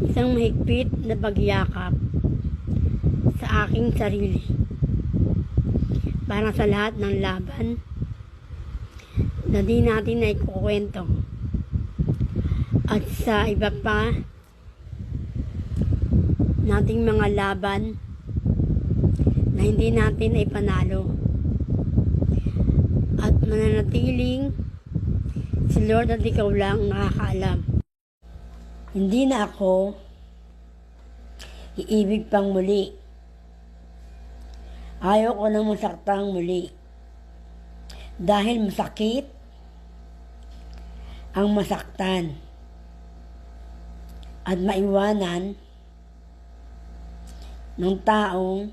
Isang mahigpit na pagyakap sa aking sarili para sa lahat ng laban na di natin na ikukwento at sa iba pa nating mga laban na hindi natin ay panalo at mananatiling si Lord at ikaw lang nakakaalam. Hindi na ako iibig pang muli. Ayaw ko nang masaktang muli. Dahil masakit ang masaktan at maiwanan ng taong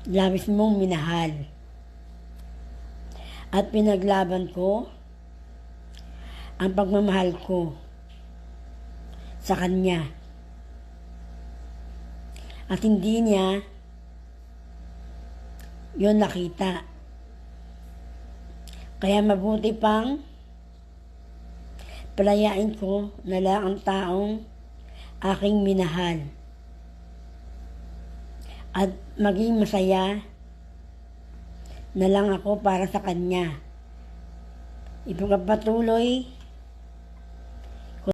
labis mong minahal. At pinaglaban ko ang pagmamahal ko sa kanya. At hindi niya yun nakita. Kaya mabuti pang palayain ko na lang ang taong aking minahal. At maging masaya na lang ako para sa kanya. Ipagpatuloy